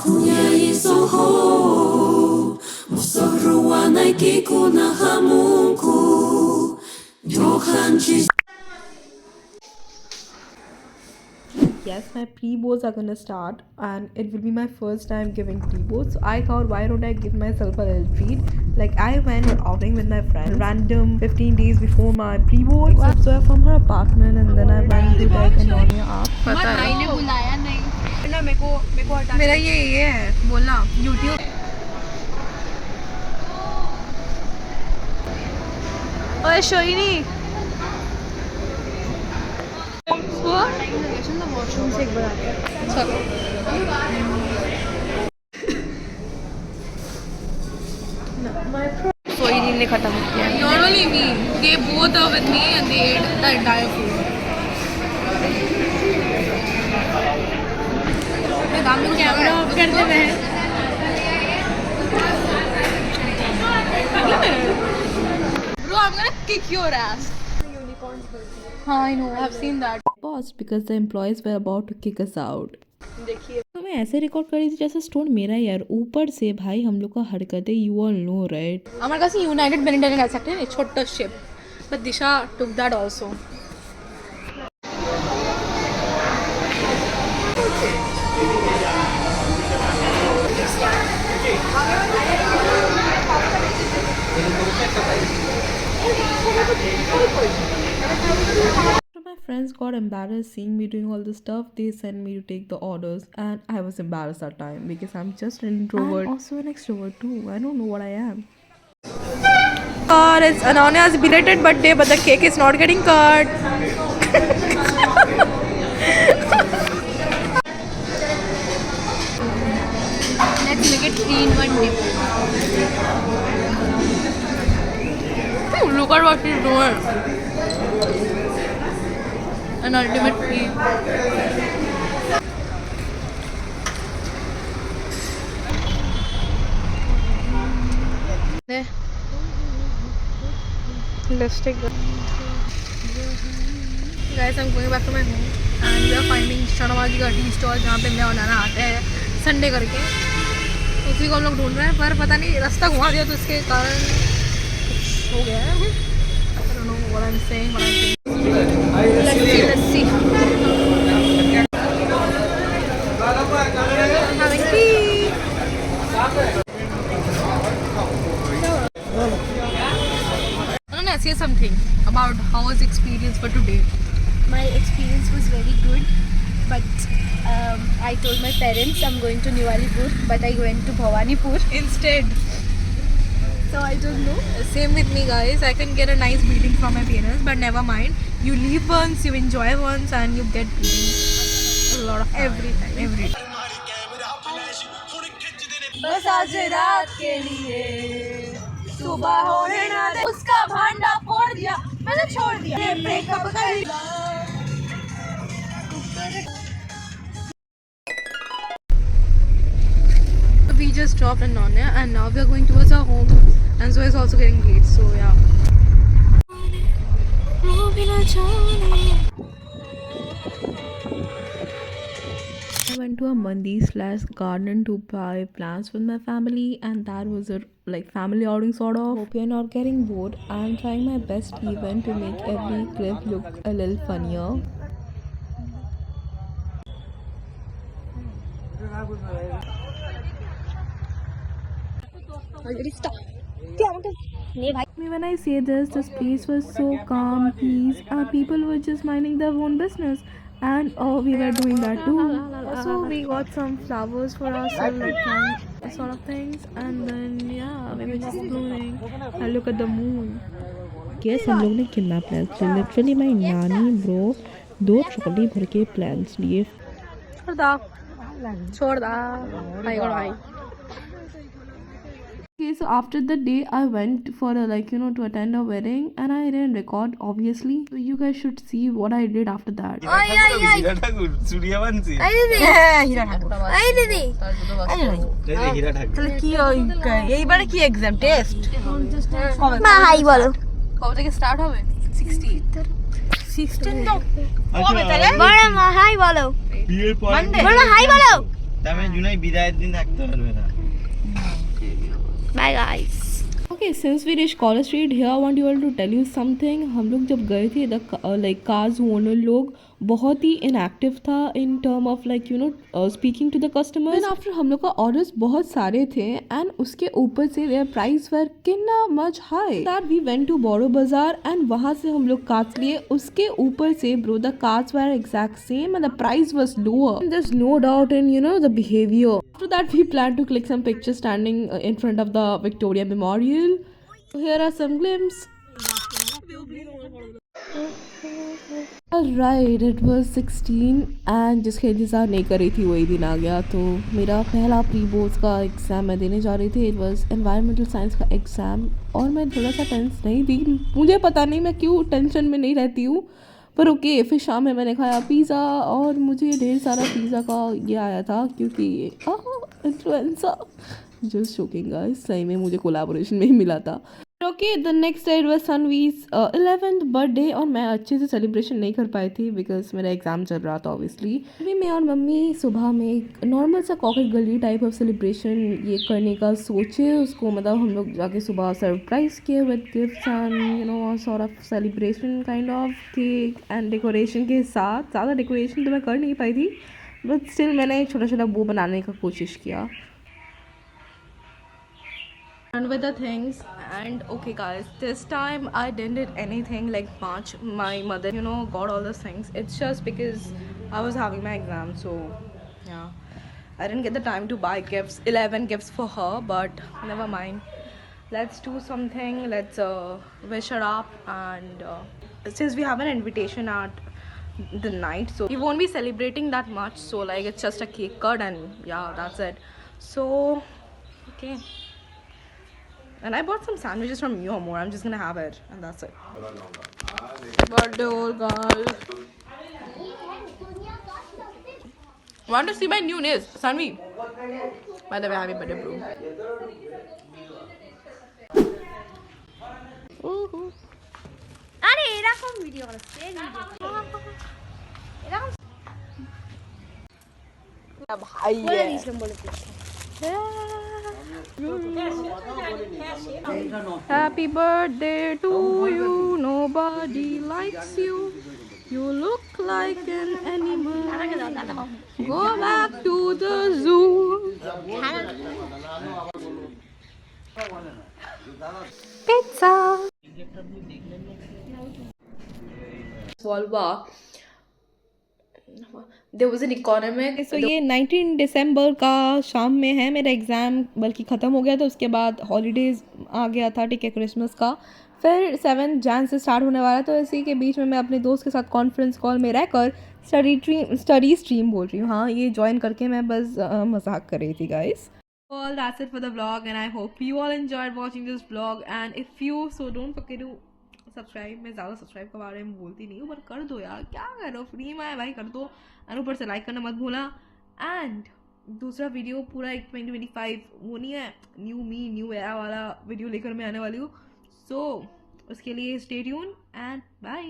Kunyaisoho Musorua naikiku na hamunku Johanji. Yes, my pre-boards are gonna start and it will be my first time giving pre-boards. So I thought, why don't I give myself a little treat? Like I went for outing with my friend random 15 days before my pre-boards. So I from her apartment and then I went to like Anonia up. पता है ने बुलाया नहीं ना मेरे को हटा मेरा ये है बोलना YouTube ओए शोइनी वॉशरूम से एक बार आते हैं चलो सोइनी ने खत्म किया not only me they both are with me and they ate the entire food camera off कर दे मैं Bro, I'm gonna kick your ass. हाँ, I know. I've seen that. Paused because the employees were about to kick us out. देखिए तो मैं ऐसे record कर रही थी जैसे स्टोन मेरा यार ऊपर से भाई हम लोग का हरकतें यू ऑल नो राइट हमारे पास यूनाइटेड बेनिंटन कह सकते हैं छोटा ship but Disha took that also After my friends got embarrassed seeing me doing all this stuff, they sent me to take the orders, and I was embarrassed that time because I'm just an introvert. I'm also an extrovert too. I don't know what I am. It's Anonya's belated birthday but the cake is not getting cut. Let's make it 3-in-1 dip. Look at what she's doing. An ultimate tea. There. Let's take the. Guys, I'm going back to my home and we are finding Sharmaji का tea stall जहाँ पे मैं और नाना आते हैं Sunday करके उसी को हम लोग ढूंढ रहे हैं पर पता नहीं रास्ता घुमा दिया तो इसके कारण कुछ हो गया है I don't know what I'm saying. Let's see. Having tea. Let's say something about how was experience for today. My experience was very good, but I told my parents I'm going to New Alipur, but I went to Bhawanipur Instead, so I don't know. same with me guys. I can get a nice beating from my parents, but never mind. You leave once, you enjoy once, and you get beating a lot of every time. बस आज रात के लिए सुबह होने ना दे उसका भांडा फोड़ दिया मैंने छोड़ दिया ब्रेकअप कर दिया We just dropped in Nonya and now we are going towards our home and Zoe is also getting late, so yeah. I went to a mandi/garden to buy plants with my family, and that was a like family outing sort of. Hope you're not getting bored. I'm trying my best even to make every clip look a little funnier. When I say this place was so calm, peace, people were just minding their own business, and we were doing that too. So we got some flowers for ourselves, like sort of things, and then yeah, we were just exploring. And look at the moon. Guess हम लोग ने कितना plans लिए? Literally my नानी bro 2 trolley भर के plans लिए. छोड़ दा भाई. Okay, so after the day I went for a to attend a wedding, and I didn't record obviously. So you guys should see what I did after that. এইবারে কি exam test মা high বলো কবে থেকে start হবে 16 তো কবে তাহলে বড় মা হাই বলো বিয়ের পরে বড় হাই বলো তবে জুলাই বিদায়ের দিন থাকতে পারবে না। Bye guys. Okay, since we reached College Street, here I want you all to tell you something. हम लोग जब गए थे like cars owner लोग बहुत ही inactive था in term of like you know speaking to the customers. Then after हम लोग का orders बहुत सारे थे and उसके ऊपर से their price were कितना much high that we went to Boro Bazaar and वहाँ से हम लोग carts लिए. उसके ऊपर से bro the carts were exact same and the price was lower. And there's no doubt in you know the behavior. After that we planned to click some pictures standing in front of the Victoria Memorial. Here are some glimpses. Alright, it was 16 and जिसके इंतज़ार नहीं कर रही थी वही दिन आ गया. तो मेरा पहला प्री बोर्ड्स का एग्ज़ाम मैं देने जा रही थी. इट वाज एनवायरमेंटल साइंस का एग्ज़ाम और मैं थोड़ा सा टेंस नहीं थी. मुझे पता नहीं मैं क्यों टेंशन में नहीं रहती हूँ, पर ओके. फिर शाम में मैंने खाया पिज़्ज़ा और मुझे ढेर सारा पिज़्ज़ा का ये आया था क्योंकि इन्फ्लुएंसा. जस्ट जोकिंग गाइस, सही में मुझे कोलैबोरेशन में ही मिला था. Okay, the next day was सनवीज 11th बर्थडे और मैं अच्छे से सेलिब्रेशन नहीं कर पाई थी बिकॉज मेरा एग्ज़ाम चल रहा था ऑब्वियसली. अभी मैं और मम्मी सुबह में एक नॉर्मल सा कॉकेट गली टाइप ऑफ सेलिब्रेशन ये करने का सोचे. उसको मतलब हम लोग जाके सुबह सरप्राइज़ किए with gifts and you know sort of celebration kind of cake and decoration के साथ. ज़्यादा डेकोरेशन तो मैं कर नहीं पाई थी बट स्टिल मैंने छोटा छोटा वो बनाने का कोशिश किया. And with the things and okay guys, this time I didn't did anything like much. My mother you know got all those things. It's just because I was having my exam, so yeah, I didn't get the time to buy gifts, 11 gifts for her, but never mind. Let's do something. Let's wish her up and since we have an invitation at the night, so we won't be celebrating that much, so like it's just a cake cut and yeah, that's it. So okay. And I bought some sandwiches from New Amor. I'm just gonna have it, and that's it. Birthday, old guys. Want to see my new nails, Sanvi? By the way, happy birthday, bro. আরে এরকম video করছে এরকম भाई বলে দিয়েছিলাম বলে Happy birthday to you. Nobody likes you. You look like an animal. Go back to the zoo. Pizza. Volva. There was an economic. So ये 19 दिसंबर का शाम में है मेरा एग्ज़ाम, बल्कि ख़त्म हो गया था. उसके बाद हॉलीडेज़ आ गया था, ठीक है, क्रिसमस का. फिर 7 जैन से स्टार्ट होने वाला. तो इसी के बीच में मैं अपने दोस्त के साथ कॉन्फ्रेंस कॉल में रहकर स्टडी स्ट्रीम बोल रही हूँ, हाँ, ये ज्वाइन करके मैं बस मजाक कर रही थी guys. Well, that's it for the vlog and I hope you all enjoyed watching this vlog and if you so don't forget to subscribe. मैं ज़्यादा सब्सक्राइब के बारे में बोलती नहीं हूँ पर कर दो यार, क्या करो, फ्री में है भाई, कर दो. और ऊपर से लाइक करना मत भूलना. एंड दूसरा वीडियो पूरा एक 2025 वो नहीं है, न्यू एरा वाला वीडियो लेकर मैं आने वाली हूँ. सो उसके लिए स्टे ट्यून एंड बाय.